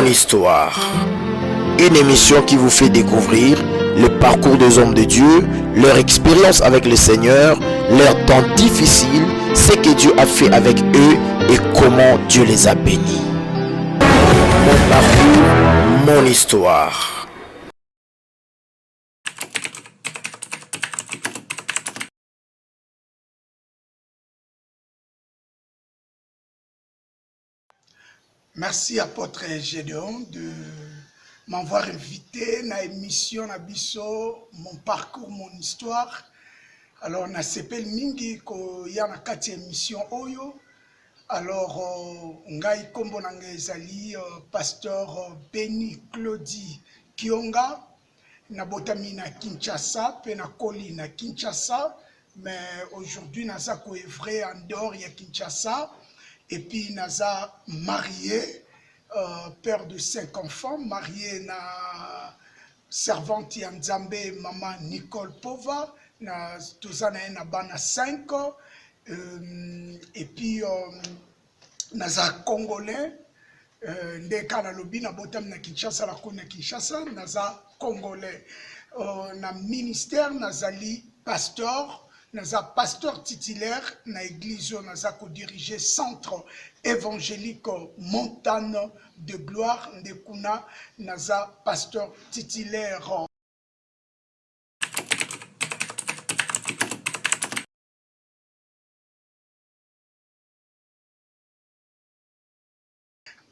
Histoire. Une émission qui vous fait découvrir le parcours des hommes de Dieu, leur expérience avec le Seigneur, leurs temps difficiles, ce que Dieu a fait avec eux et comment Dieu les a bénis. Mon parcours, mon histoire. Merci apôtre Gédéon de m'avoir invité dans l'émission Nabiso, mon parcours, mon histoire. Alors, na sepel mingi ko ya na kati émission Oyo. Alors, ngai kombo nanga ezali pasteur Béni Claudie Kionga, na botami na Kinshasa, pe na koli na Kinshasa, mais aujourd'hui naza ko œuvrer en dehors ya Kinshasa. Et puis, naza marié, père de 5 enfants, marié na servante ya Nzambe, maman Nicole Pova, na tozana na bana 5, et puis naza congolais, ndeka na lobi na botam na Kinshasa, la kona Kinshasa, naza congolais, na ministère nazali pasteur. Naza pasteur titulaire na église naza ko diriger centre évangélique Montagne de Gloire ndekuna naza pasteur titulaire.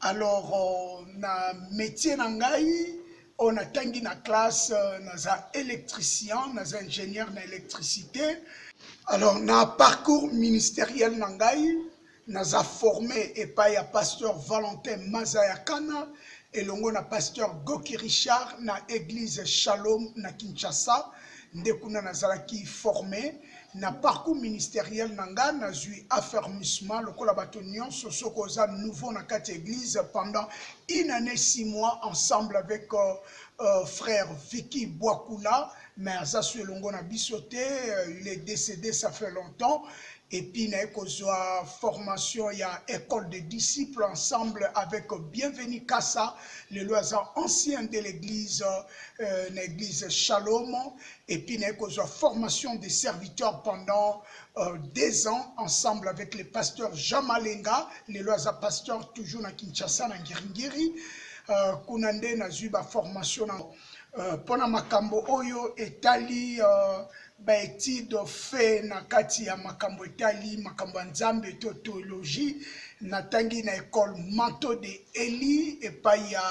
Alors na métier nangai on a tangi na classe naza électricien, naza ingénieur na électricité. Alors, na parcours ministériel nangai, naza formé et pas ya pasteur Valentin Mazayakana et longo na pasteur Goki Richard na église Shalom na Kinshasa, ndekuna nazalaki formé. Na parcours ministériel nanga nazui affermissement lokola bato nyonso soko za nouveau na kati église pendant 1 année 6 mois ensemble avec frère Vicky Boakula, mais ça sur longo na bisoté, il est décédé ça fait longtemps. Et puis na ekozwa formation il y a école de disciples ensemble avec Bienvenu Kassa, le loisir ancien de l'église l'église Shalom. Et puis na ekozwa formation des serviteurs pendant 2 ans ensemble avec le pasteur Jean Malenga, le loisir pasteur toujours na Kinshasa na Ngiringiri. Kunande na zuba formation pona makambo oyo etali ba étude fait na kati ya makambo etali makambo nzambe to théologie natangi na école Manteau de Eli et pa ya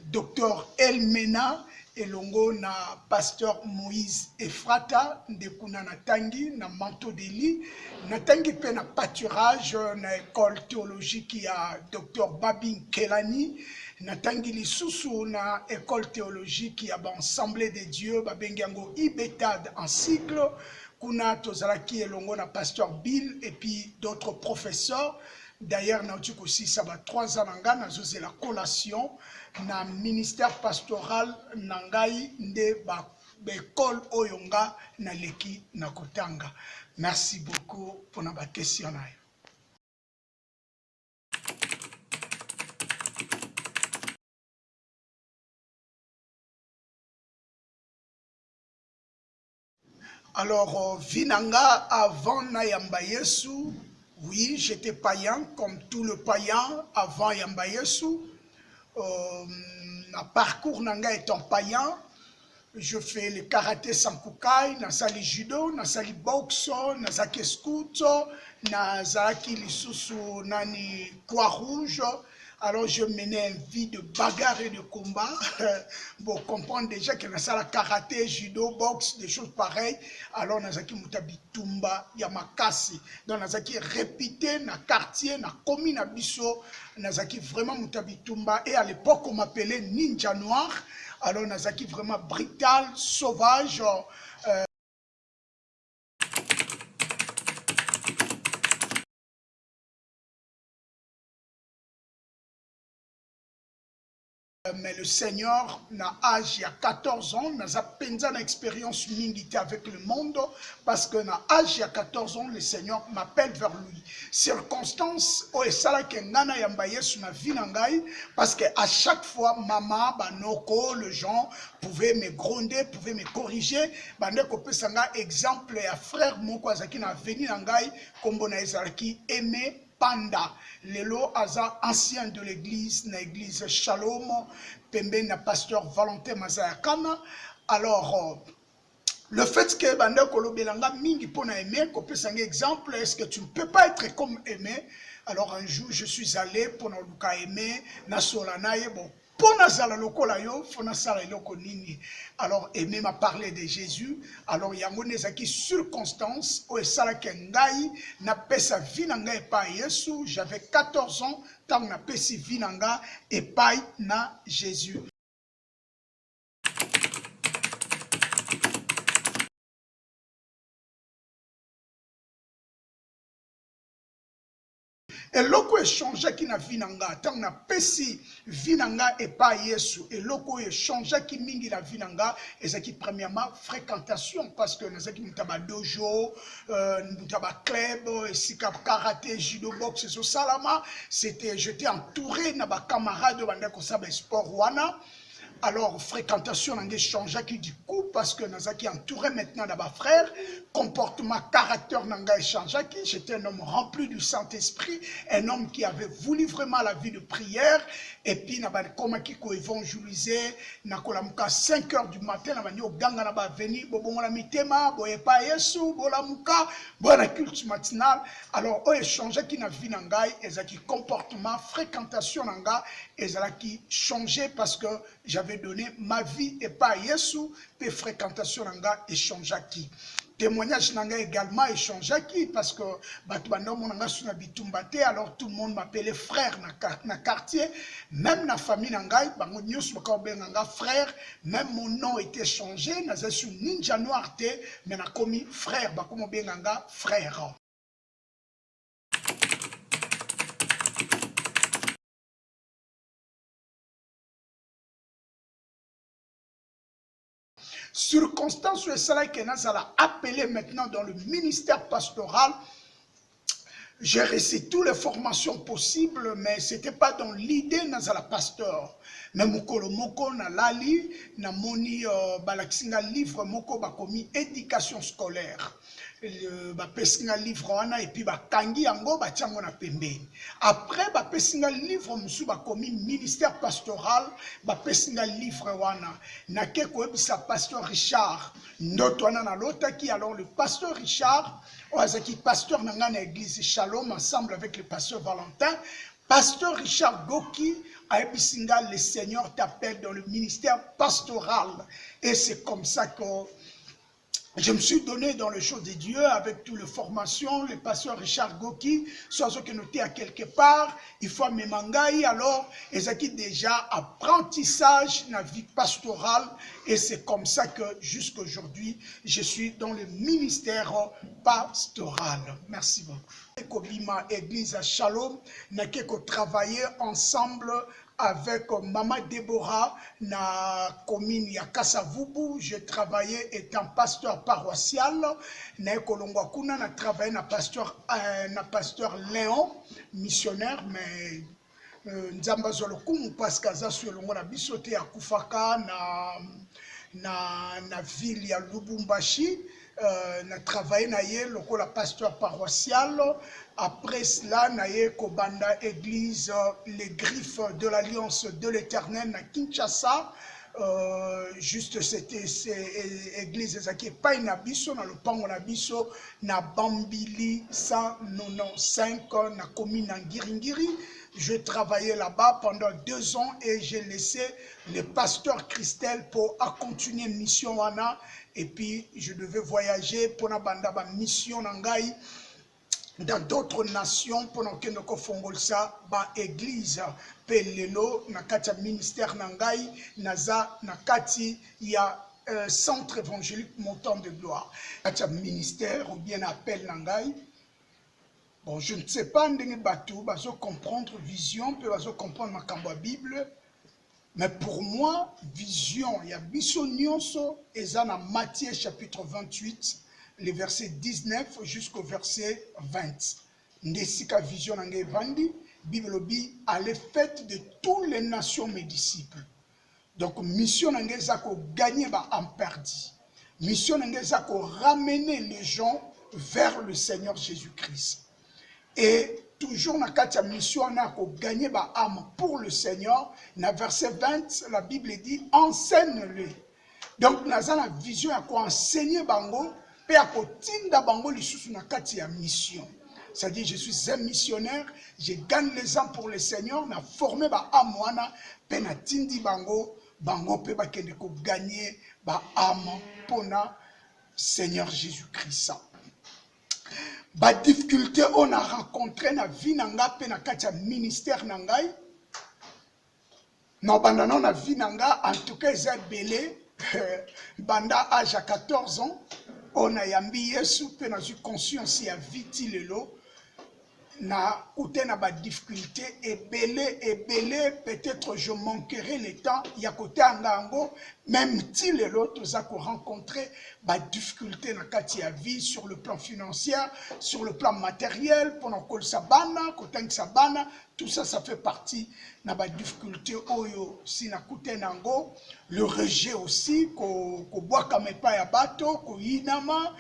docteur Elmena elongo na pasteur Moïse Efrata ndekuna natangi na Manteau d'Eli natangi pe na pâturage na école théologique ya docteur Babin Kelani natangi lisusu na école théologique ya Assemblée de Dieu babengango Ibetad en cycle kuna tozalaki elongo na pasteur Bill et puis d'autres professeurs. D'ailleurs na uti aussi ça va 3 ans nanga na zose la collation na ministère pastoral nangai nde ba école oyonga na leki na kotanga. Merci beaucoup pour na ba question na yo. Alors, Vinanga, avant Nayamba Yesu, oui, j'étais païen, comme tout le païen avant Yamba Yesu. Ma parcours Nanga étant païen, je fais le karaté sankukai, nasali judo, nasali boxe, nasaki scout, nasaki lisusu nani croix rouge. Alors je menais une vie de bagarre et de combat. Bon, comprendre déjà que dans la karaté, judo, boxe, des choses pareilles. Alors nazaki mutabi tumba yamakasi. Donc nazaki répété na quartier, na commune na biso, nazaki vraiment mutabi tumba. Et à l'époque on m'appelait Ninja Noir. Alors nazaki vraiment brutal, sauvage. Mais le Seigneur n'a âge il y a 14 ans, n'a pas une expérience militaire avec le monde, parce que n'a âge il y a 14 ans, le Seigneur m'appelle vers lui. Circonstance, oh, et ça que ngana yambaye sur ma vie nangai, parce que à chaque fois, maman, banoko, les gens pouvaient me gronder, pouvaient me corriger, bandeko pesanga exemple à frère moko azaki na veni nangai, kombo na ezalaki aimé. Panda, lelo aza ancien de l'église, na église Shalom, pembe na pasteur Valentin Mazayakana. Alors, le fait que bande kolobelanga mingi pona aimer, qu'on peut s'en exemple, est-ce que tu ne peux pas être comme aimé? Alors un jour, je suis allé pour na luka aimer, na solanaye, bon. Alors Aimé m'a parlé de Jésus. Alors il y a une circonstance où ngai na pesa vinanga epai Yesu. J'avais 14 ans tant na pesi vinanga epai na Jésus. Et loko échange qui na vinanga tant na pesi vinanga et pas Yesu et loko échange qui mingi na vinanga et ça qui premièrement fréquentation parce que nous avons mutaba dojo mutaba club et karaté judo boxe so salama c'était j'étais entouré na ba camarades banda ko saba sport wana. Alors, fréquentation, on a changé du coup, parce que nous avons entouré maintenant de ma frère, comportement, caractère, on a changé. J'étais un homme rempli du Saint-Esprit, un homme qui avait voulu vraiment la vie de prière, et puis, nous avons commencé à évangéliser, nous avons 5 h du matin, nous avons venu, nous avons mis Tema, nous avons pas Yesu, nous avons la culte matinale. Alors, on a changé qui n'a vu nangai, et ça qui comportement, fréquentation nanga, et ça qui changé parce que j'avais donné ma vie et pas Yesu, et fréquentation nanga échange qui. Témoignage nanga également échange qui parce que alors tout le monde m'appelait frère na quartier, même na famille nanga, frère, même mon nom était changé, na suis ninja noir té, mais na commis frère, frère. Circonstance où cela que nous allons appeler maintenant dans le ministère pastoral. J'ai reçu toutes les formations possibles, mais ce n'était pas dans l'idée nous allons pasteur. Mais mokolo moko na lali na moni balaksinga livre moko bakomi éducation scolaire. Bapesinga livre wana et puis bakangi yango batiango na pembeni. Après bapesinga livre musu bakomi ministère pastoral, bapesinga livre wana na ke koebisa pasteur Richard ndoto wana na lotaki. Alors le pasteur Richard oazaki pasteur nanga na église Shalom ensemble avec le pasteur Valentin. Pasteur Richard Goki a ebisinga, le Seigneur t'appelle dans le ministère pastoral. Et c'est comme ça que je me suis donné dans le choses de Dieu avec toutes les formations, le pasteur Richard Goki, soit ce que noté à quelque part, il faut me mangaï, alors, et ça qui déjà apprentissage dans la vie pastorale, et c'est comme ça que jusqu'à aujourd'hui, je suis dans le ministère pastoral. Merci beaucoup. Kobima église à Shalom, n'a qu'à travailler ensemble avec Maman Déborah na commune ya Kasavubu. J'ai travaillé étant pasteur paroissial. Na Kolongwa kuna na travaillé na pasteur Léon, missionnaire, mais nzamba zolokumu parce que za suelongo na bisote ya kufaka na ville ya Lubumbashi. Na travaillé na ye lokola pasteur paroissial. Après cela, na ye kobanda église les griffes de l'alliance de l'Éternel na Kinshasa. Juste c'était église ezaki epai na biso na lopango na biso na Bambili 195 na commune na Ngiringiri. Je travaillais là-bas pendant 2 ans et j'ai laissé le pasteur Christelle pour continuer mission wana. Et puis je devais voyager pour na banda ba mission nangai dans d'autres nations pendant que nous fongolsa ba église pelelo na kati ya ministère nangai naza na kati ya centre évangélique montant de gloire kati ya ministère ou bien appel nangai. Bon, je ne sais pas ndenge batou bazo comprendre vision, peut bazo comprendre makambo ya Bible. Mais pour moi, vision, il y a biso nyonso, et ça dans Matthieu chapitre 28, les versets 19 jusqu'au verset 20. Ndesika vision nange vandi, Bible dit, allez faites de toutes les nations mes disciples. Donc, mission nange zako gagner ba en perdu. Mission nange zako ramener les gens vers le Seigneur Jésus-Christ. Et toujours dans la mission, on a gagné ba âme pour le Seigneur. Dans verset 20, la Bible dit enseigne-le. Donc, dans la vision, on a enseigné bango, et on a tinda bango les sous na la mission. C'est-à-dire, je suis un missionnaire, je gagne les âmes pour le Seigneur, on a formé ba âme wana, pe na tindi bango, bango pe ba kende ko gagner ba âme pour le Seigneur Jésus-Christ. Ba difficulté on a rencontré na vie nanga pe na kati ya ministère nangai na banda na vie nanga en tout cas eza belé banda âge à 14 ans on a yambi Yesu pe na ju conscience ya viti lelo na koute na ba difficulté ebele peut-être je manquerai le temps ya kote angango même ti lelo toza ko rencontrer ba difficulté na kati ya vie sur le plan financier, sur le plan matériel pendant que sabana kote sabana tout ça ça fait partie na ba difficulté oyo si na kote nango le rejet aussi ko boit comme pas ya bato ko inama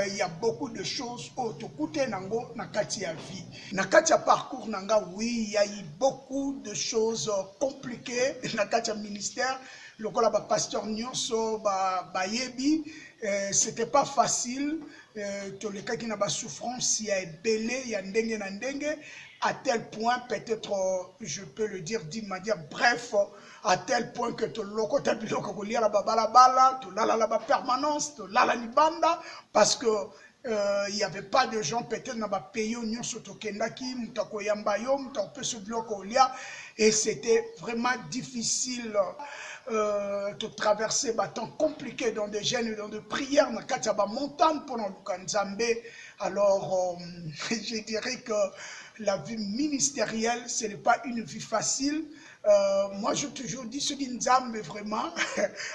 il y a beaucoup de choses au to kote nango na kati ya vie na kati ya parcours nanga oui il y a eu beaucoup de choses compliquées na kati ya ministère le kola ba pasteur nyonso ba yebi c'était pas facile to le cas qui n'a pas souffrance il y a belé il y a ndenge na ndenge à tel point peut-être je peux le dire d'une manière bref à tel point que to loko tel biloko ko lia la bala to la permanence to la libanda parce que il n'y avait pas de gens peut-être dans ba pays union soto kendaki mutako yamba yo mutako pe so biloko lia et c'était vraiment difficile de traverser des temps compliqués dans des gènes et dans des prières dans la montagne pendant le Nzambe. Alors, je dirais que la vie ministérielle, ce n'est pas une vie facile. Moi, je toujours dis, ce qui Nzambe vraiment,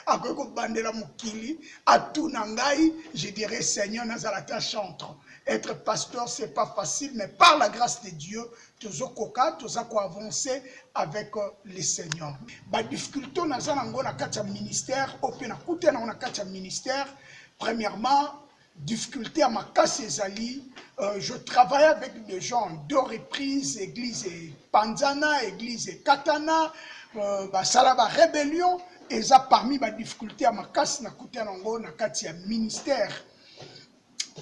à bandela mukili, à tout nangai, je dirais, Seigneur, nazalata chantre. Être pasteur, c'est pas facile, mais par la grâce de Dieu, tous koka, tous avancer avec les seigneurs. Ba difficulté na zanango na katia ministère, opena kute na katia ministère. Premièrement, difficulté à ma casse ezali, je travaille avec des gens deux reprises, église et Panzana, église et Katana, salaba rébellion, et ça parmi ma difficulté à ma casse na kute na katia ministère.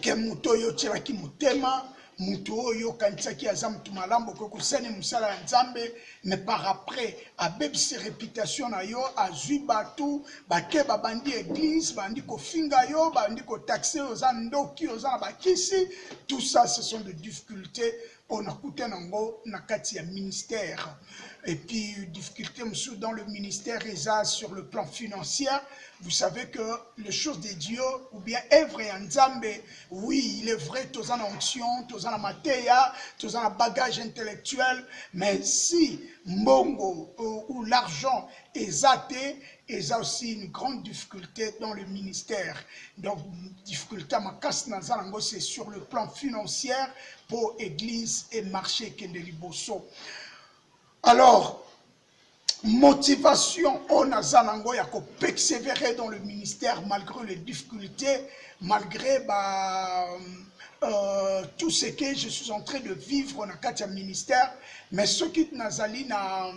Que muto yo tiraki mutema muto yo kanisaki azam tumalambo ko kusene musala nzambe mais par après a bebsi réputation na yo azui batu bake babandi église bandi ko finga yo bandi ko taxer aux andoki aux bakisi tout ça ce sont des difficultés on a coûté nango na kati ya ministère et puis difficulté dans le ministère et sur le plan financier. Vous savez que les choses de Dieu, ou bien œuvre en Nzambe, oui, il est vrai, tous en onction, tous en matéria, tous en bagage intellectuel, mais si mbongo ou l'argent est athée, il y a aussi une grande difficulté dans le ministère. Donc, difficulté à ma casse nazango, c'est sur le plan financier pour église et marché Kendeliboso. Alors, motivation on a zanango ya ko persévérer dans le ministère malgré les difficultés, malgré tout ce que je suis en train de vivre dans le ministère, mais ce qui nazali na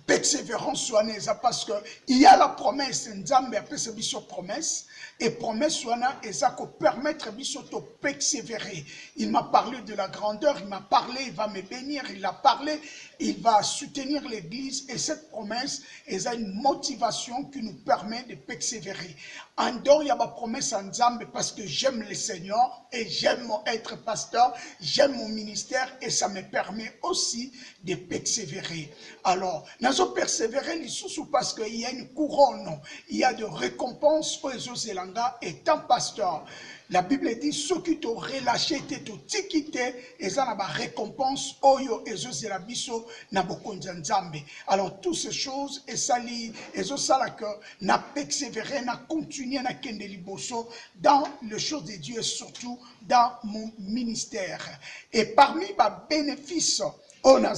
persévérance soignée parce que il y a la promesse Nzambe a fait cette promesse et promesse soignée et ça peut permettre de persévérer. Il m'a parlé de la grandeur, il m'a parlé, il va me bénir, il a parlé, il va soutenir l'église et cette promesse est une motivation qui nous permet de persévérer. En dehors, il y a ma promesse en Nzambe parce que j'aime le Seigneur et j'aime être pasteur, j'aime mon ministère et ça me permet aussi de persévérer. Alors, nazo persévérer lisusu parce qu'il y a une couronne, il y a de récompenses pour les Zelanga étant pasteur. La Bible dit ceux qui t'ont relâché, t'ont quitté, et ça n'a pas récompense, oyo, et zela biso, na bokonza nzambe. Alors, toutes ces choses, et ça li, et ça la que, na persévérer, na continuer, na kende liboso, dans les choses de Dieu et surtout dans mon ministère. Et parmi les bénéfices, on a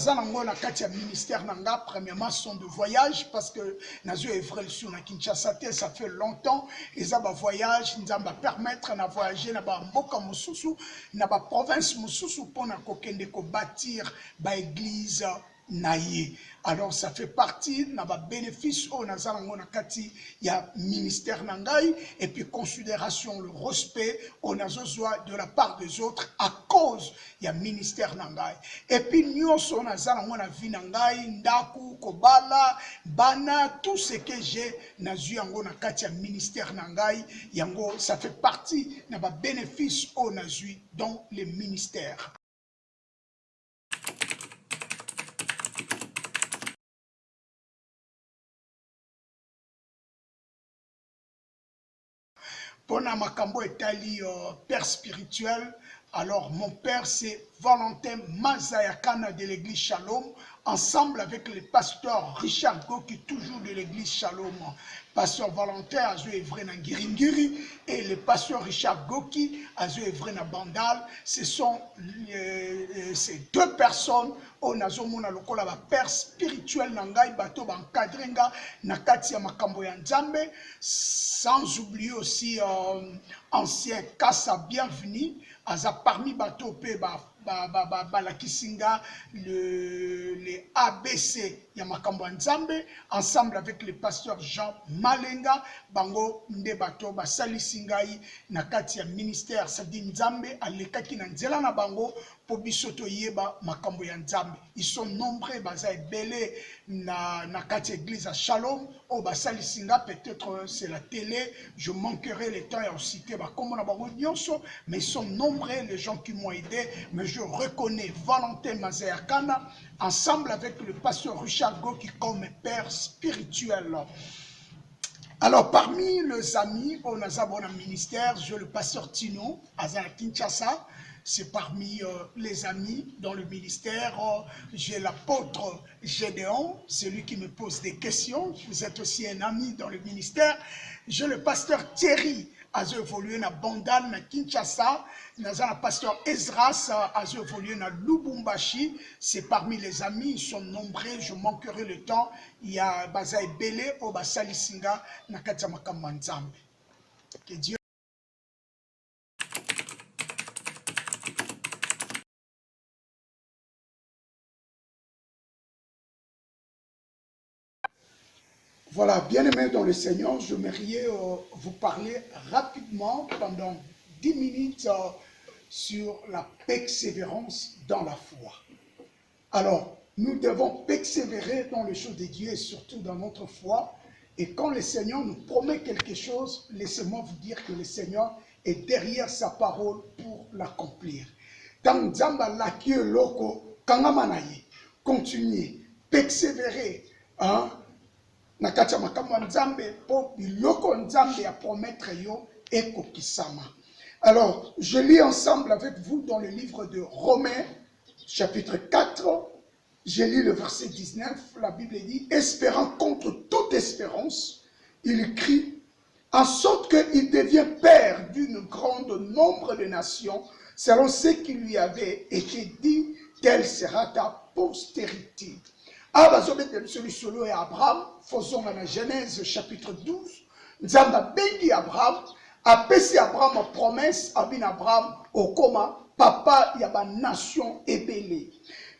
na kati ya ministère nanga premièrement son de voyage parce que nazo evre sur na Kinshasa ça fait longtemps et ça va voyage nzamba permettre na voyager na ba mboka mususu na ba province mususu pour na kokende ko bâtir ba église naïe. Alors ça fait partie de nos bénéfices au na kati ya ministère nangai et puis considération le respect au nazozoa de la part des autres à cause ya ministère nangai et puis nyonso na vie nangai ndaku kobala bana tout ce que j'ai nazu yango na kati ya ministère nangai yango ça fait partie de nos bénéfices au nazu dans les ministères. Pona makambo etali père spirituel. Alors mon père c'est Valentin Mazayakana de l'église Shalom, ensemble avec le pasteur Richard Goki, toujours de l'église Shalom. Pasteur Valentin a joué vrai na Ngiringiri et le pasteur Richard Goki a joué vrai na Bandal. Ce sont ces deux personnes au nazomona lokola ba père spirituel nangai bato ba encadrenga na kati ya makambo ya Nzambe, sans oublier aussi ancien Kassa bienvenue aza parmi bato pe la Kisinga, les ABC Yamakambo Nzambe, ensemble avec le pasteur Jean Malenga, Bango Ndebato, Basali Singai, Nakati ya ministère Sadi Nzambe, Alekaki Nanzela na Bango, Pobisoto Yeba, Makambo Nzambe. Ils sont nombreux, Baza Belé, Nakati église à Shalom, au Basali Singa, peut-être c'est la télé, je manquerai le temps à citer, mais ils sont nombreux les gens qui m'ont aidé, mais je reconnais Valentin Mazayakana, ensemble avec le pasteur Richard Goki comme père spirituel. Alors, parmi les amis, on a un ministère, j'ai le pasteur Tino, à Kinshasa, c'est parmi les amis dans le ministère. J'ai l'apôtre Gédéon, c'est lui qui me pose des questions, vous êtes aussi un ami dans le ministère. J'ai le pasteur Thierry, a évolué na Bandal, na Kinshasa, na pasteur Ezras, a évolué na Lubumbashi. C'est parmi les amis, ils sont nombreux, je manquerai le temps. Il y a Bazaï Belé, au Basali Singa, na Katamaka Manzambe. Que Dieu. Voilà, bien-aimés dans le Seigneur, je m'aimerais vous parler rapidement pendant 10 minutes sur la persévérance dans la foi. Alors, nous devons persévérer dans les choses de Dieu et surtout dans notre foi. Et quand le Seigneur nous promet quelque chose, laissez-moi vous dire que le Seigneur est derrière sa parole pour l'accomplir. Tant Zamba Lakye Loko, Kangamanaye, continuez, persévérer, hein? Nakati makambo Nzambe po biloko Nzambe a promettre yo ekokisama. Alors, je lis ensemble avec vous dans le livre de Romains, chapitre 4. Je lis le verset 19. La Bible dit, espérant contre toute espérance, il crie, en sorte qu'il devient père d'une grande nombre de nations, selon ce qui lui avait été dit, telle sera ta postérité. Celui et Abraham, faisons la Genèse chapitre 12, Nzamba bengi Abraham, apesi Abraham promesse, abin Abraham, au coma, papa yaba nation ébélée.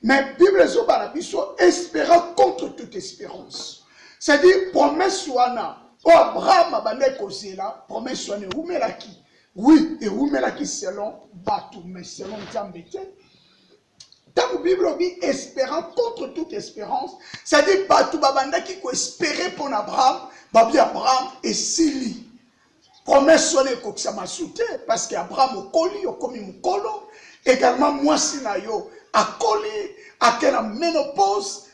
Mais Bible zobarabiso espérant contre toute espérance. C'est-à-dire promesse wana, o Abraham abane kozela, promesse wana umelaki. Oui, et umelaki selon Batu, mais selon Nzambete. Dans la Bible, on dit espérant contre toute espérance. C'est-à-dire, Batou Babanda qui espérait pour Abraham, Babi Abraham et Sili. Promesse sonne que ça m'a soutenu parce qu'Abraham au coli, au commis au colo. Également, moi, Sinayo, à coli, à quelle ménopause.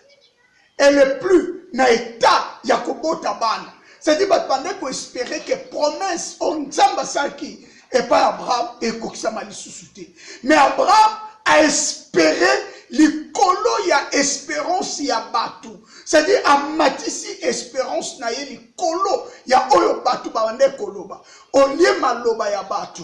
elle est plus na état ya kobota bana. C'est-à-dire batbande ko espérer que promesse on nzamba saki et pas Abraham et kokisama lisusu te. Mais Abraham a espéré likolo ya espérance ya batu. C'est-à-dire a matisi espérance na ye likolo ya oyo batu bande koloba. Au lieu maloba ya batu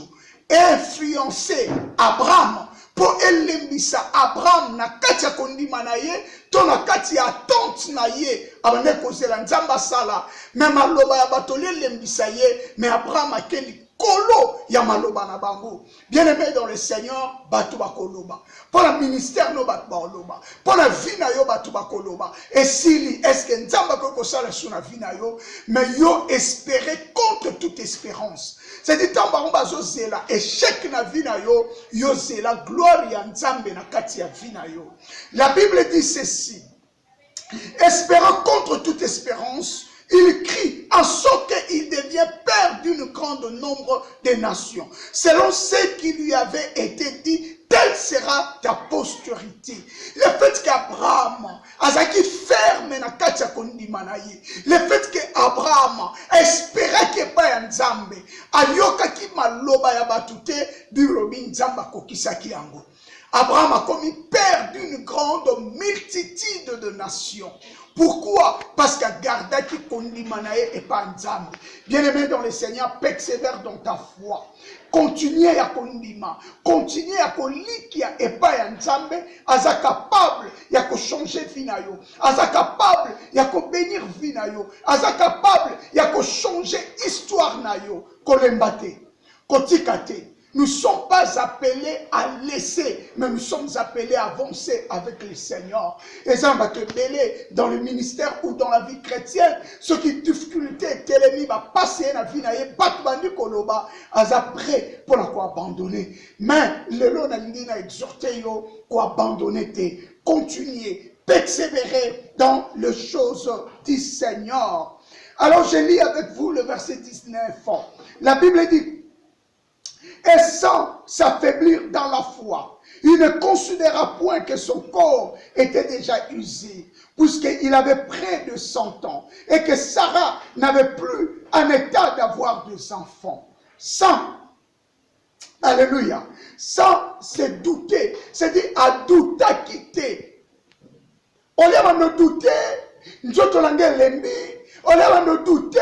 influencer Abraham pour elembisa Abraham na kati ya kondima na ye to na kati ya attente na ye abane kozela nzamba sala mais maloba ya bato lembisa ye mais Abraham akeli kolo ya maloba na bango. Bien aimé dans le Seigneur, batu bakoloba. Pour le ministère no batu bakoloba. Pour la vie na yo batu bakoloba. Et si est-ce que nzamba ko sala sur la vie na yo, mais yo espérer contre toute espérance. C'est dit tant baron bazo zela échec na vie na yo, yo zela gloire ya nzambe na kati ya vie na yo. La Bible dit ceci. Espérant contre toute espérance, il crie en sorte qu'il devient père d'une grande nombre de nations. Selon ce qui lui avait été dit, telle sera ta postérité. Le fait qu'Abraham azaki ferme na katia kondima na ye, le fait qu'Abraham espérait que pa ya nzambe ayoka ki maloba ya batute birobi nzamba kokisaki yango. Abraham a commis père d'une grande multitude de nations. Pourquoi? Parce qu'il garda qui kondimanae et pas nzambe. Bien-aimé dans le Seigneur, persévère dans ta foi. Continuez à kondima, continuez à kolikia et pas ya nzambe, aza capable ya ko changer vie na yo, aza capable ya ko bénir vie na yo, aza capable ya ko changer histoire na yo, kolembate, kotikate. Nous ne sommes pas appelés à laisser, mais nous sommes appelés à avancer avec le Seigneur. Et ça va te mêler dans le ministère ou dans la vie chrétienne. Ce qui difficulté, télémi va passer dans la vie, pas de koloba, prêt pour la quoi abandonner. Mais le lot n'a exhorté yo, quoi abandonner, continuer, persévérer dans les choses du Seigneur. Alors je lis avec vous le verset 19. La Bible dit, et sans s'affaiblir dans la foi, il ne considéra point que son corps était déjà usé, puisqu'il avait près de 100 ans, et que Sarah n'avait plus en état d'avoir des enfants. Sans, alléluia, sans se douter, c'est-à-dire à douter quitter. On va nous douter, nous sommes lembi, on va nous douter,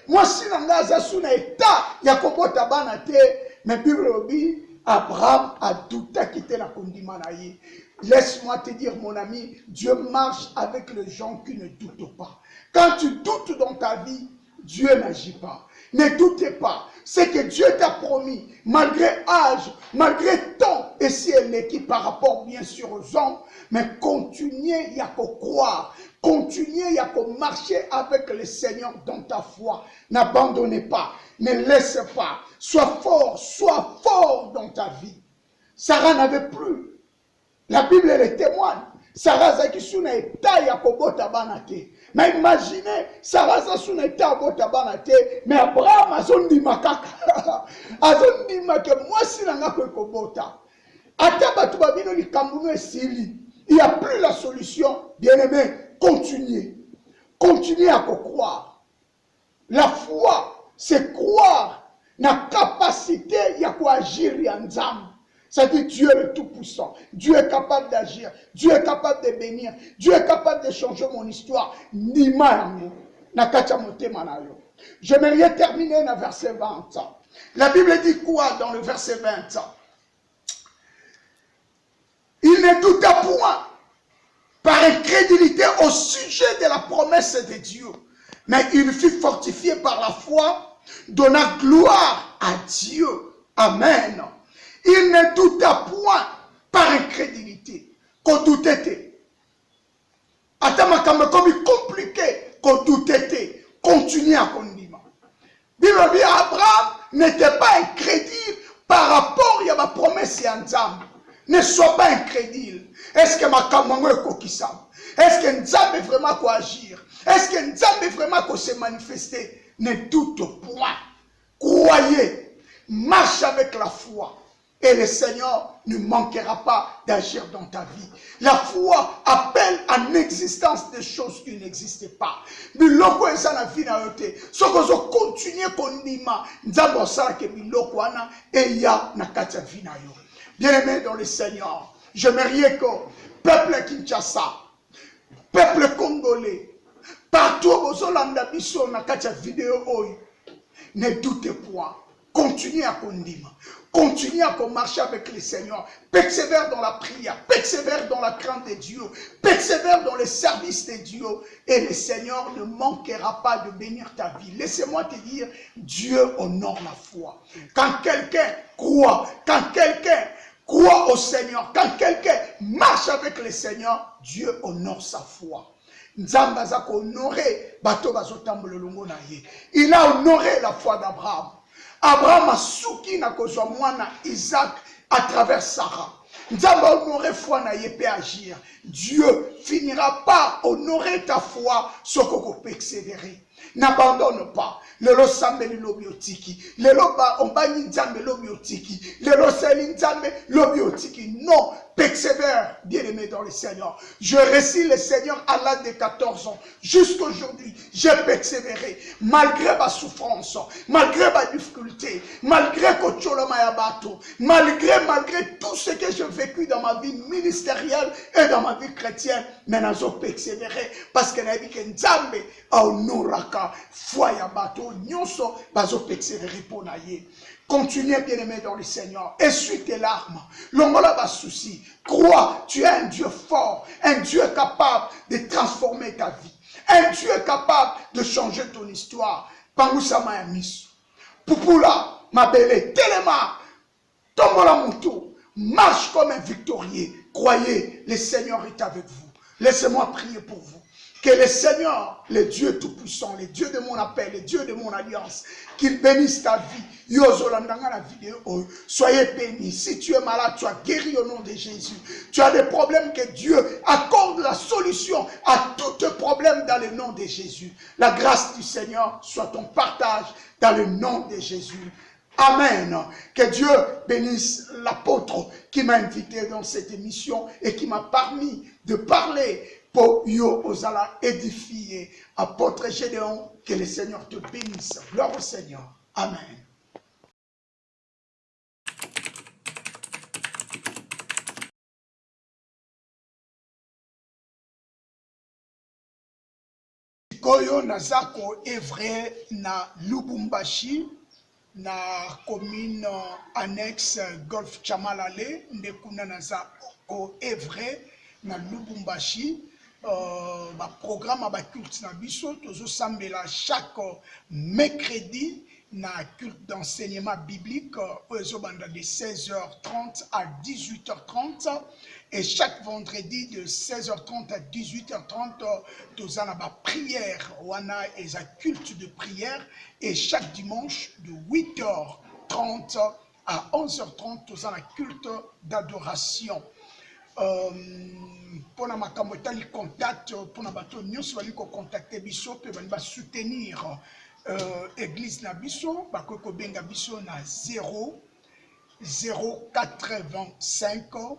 moi si nanga zasu na état, yakobo tabanate. Mais Abraham a douté à quitter la kondimanaïe. Laisse-moi te dire, mon ami, Dieu marche avec les gens qui ne doutent pas. Quand tu doutes dans ta vie, Dieu n'agit pas. Ne doutez pas. C'est que Dieu t'a promis, malgré âge, malgré temps, et si elle n'est qui par rapport bien sûr aux hommes, mais continuez à croire. Continuez à marcher avec le Seigneur dans ta foi. N'abandonnez pas. Ne laisse pas. Sois fort dans ta vie. Sarah n'avait plus. La Bible le témoigne. Sarah Zakisuna est taille à Kobota Banate. Mais imaginez, Sarah Zakisuna est taille à Kobota Banate. Mais Abraham a son dimakaka. A son dimaka. Moi, si l'on a Kobota. Atabatubabino li Kambuno Sili. Il n'y a plus la solution. Bien-aimé, continuez. Continuez à croire. La foi, c'est croire. La capacité à agir en Nzambe. C'est-à-dire Dieu est le Tout-Puissant. Dieu est capable d'agir. Dieu est capable de bénir. Dieu est capable de changer mon histoire. J'aimerais terminer dans le verset 20. La Bible dit quoi dans le verset 20? Il ne douta point par incrédulité au sujet de la promesse de Dieu. Mais il fut fortifié par la foi, donna gloire à Dieu. Amen. Il ne douta point par incrédulité. Qu'on doutait. Attends, comme compliqué, qu'on doutait. Continuez à condimenter. Abraham n'était pas incrédule par rapport à la promesse en Nzambe. Ne sois pas incrédule. Est-ce que ma kamango est kokisam? Est-ce que Nzambe est vraiment quoi agir? Est-ce que Nzambe est vraiment quoi se manifester? Ne doute point. Croyez. Marche avec la foi. Et le Seigneur ne manquera pas d'agir dans ta vie. La foi appelle en exil. l'existence des choses qui n'existent pas. Biloko eza na vie na yo te. Soko zo continuer kondima, nzambe osala ke biloko wana eya na kati ya vie na yo. Bien-aimé dans le Seigneur, j'aimerais que peuple Kinshasa, peuple congolais, partout aux Hollandais biso na kati ya vidéo oyo, ne doutez point. Continuez à condamner. Continuez à marcher avec le Seigneur. Persévère dans la prière. Persévère dans la crainte de Dieu. Persévère dans le service de Dieu. Et le Seigneur ne manquera pas de bénir ta vie. Laissez-moi te dire, Dieu honore la foi. Quand quelqu'un croit au Seigneur, quand quelqu'un marche avec le Seigneur, Dieu honore sa foi. Nzambe aza honoré bato bazotambola longo na ye. Il a honoré la foi d'Abraham. Abraham a souki na kozwa mwana Isaac à travers Sarah. Nzambe a honoré foi na ye pe agir. Dieu finira par honorer ta foi soko persévérer. N'abandonne pas. Lelo sambeli lobiotiki. Lelo ba ombani nzambe lobiotiki. Lelo seli nzambe lobiotiki. Non, persévère, bien-aimé dans le Seigneur. Je récite le Seigneur à l'âge de 14 ans. Jusqu'aujourd'hui, j'ai persévéré. Malgré ma souffrance, malgré ma difficulté, malgré malgré tout ce que j'ai vécu dans ma vie ministérielle et dans ma vie chrétienne, maintenant j'ai persévéré parce que la vie que Nzambe a honoraka foi ya bato nyonso bazo persévérer pour naïe. Continuez, bien-aimé dans le Seigneur. Essuie tes larmes. Longola va souci. Crois, tu es un Dieu fort, un Dieu capable de transformer ta vie, un Dieu capable de changer ton histoire. Pangusama ya miso. Pupula, ma belle, telema, tombola mutu, marche comme un victorieux. Croyez, le Seigneur est avec vous. Laissez-moi prier pour vous. Que le Seigneur, le Dieu Tout-Puissant, le Dieu de mon appel, le Dieu de mon alliance, qu'il bénisse ta vie. Yozolandanga la vidéo. Soyez bénis. Si tu es malade, tu as guéri au nom de Jésus. Tu as des problèmes, que Dieu accorde la solution à tous tes problèmes dans le nom de Jésus. La grâce du Seigneur soit ton partage dans le nom de Jésus. Amen. Que Dieu bénisse l'apôtre qui m'a invité dans cette émission et qui m'a permis de parler pour yo osala édifier. Apôtre Gédéon, que le Seigneur te bénisse. Gloire au Seigneur. Amen. Koyo nazako evre na Lubumbashi, na commune annexe Golf Chamalale, ndekuna nazako evre na Lubumbashi. Programme ba culte na biso tozo sambela chaque mercredi na culte d'enseignement biblique banda de 16h30 à 18h30 et chaque vendredi de 16h30 à 18h30 toza na ba prière wana et un culte de prière et chaque dimanche de 8h30 à 11h30 toza na culte d'adoration. Pour na makambo tali contact pour na bato nyonso bali ko contacter biso pe bali ba soutenir église na biso ba ko benga biso na 085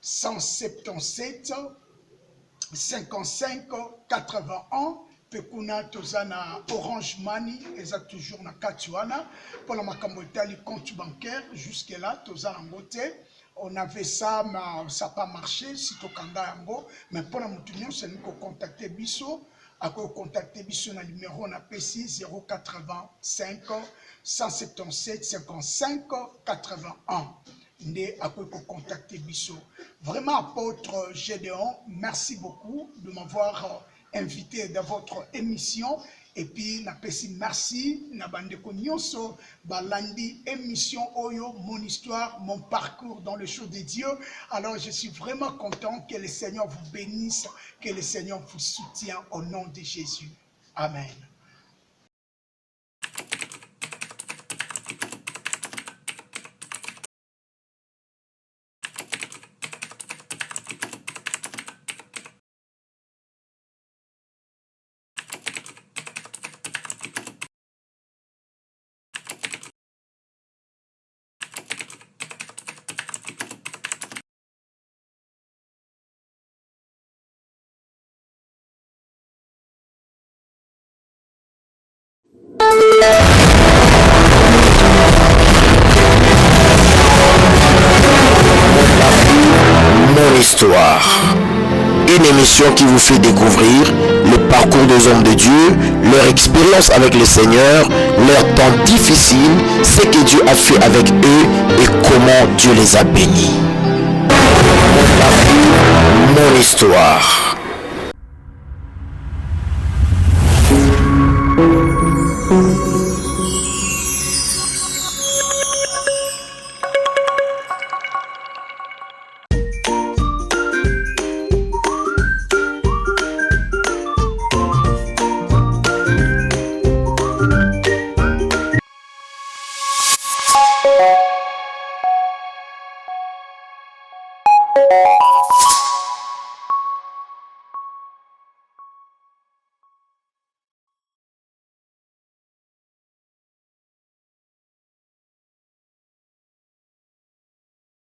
177 55 81 pe kuna tozana Orange Money eza toujours na katiwana pour na makambo tali compte bancaire jusque là tozana ngote. On avait ça, mais ça n'a pas marché, si tu as mais pour la moutonnière, c'est nous contacter Bisso. À contacter Bisso, le numéro on a PC 085 177 55 81. Né à contacter Bisso. Vraiment, apôtre Gédéon, merci beaucoup de m'avoir invité dans votre émission. Et puis, na pesi merci, na bande nyonso balandi émission Oyo, mon histoire, mon parcours dans le show de Dieu. Alors, je suis vraiment content que le Seigneur vous bénisse, que le Seigneur vous soutienne au nom de Jésus. Amen. Mon histoire. Une émission qui vous fait découvrir le parcours des hommes de Dieu, leur expérience avec le Seigneur, leur temps difficile, ce que Dieu a fait avec eux et comment Dieu les a bénis. Mon histoire.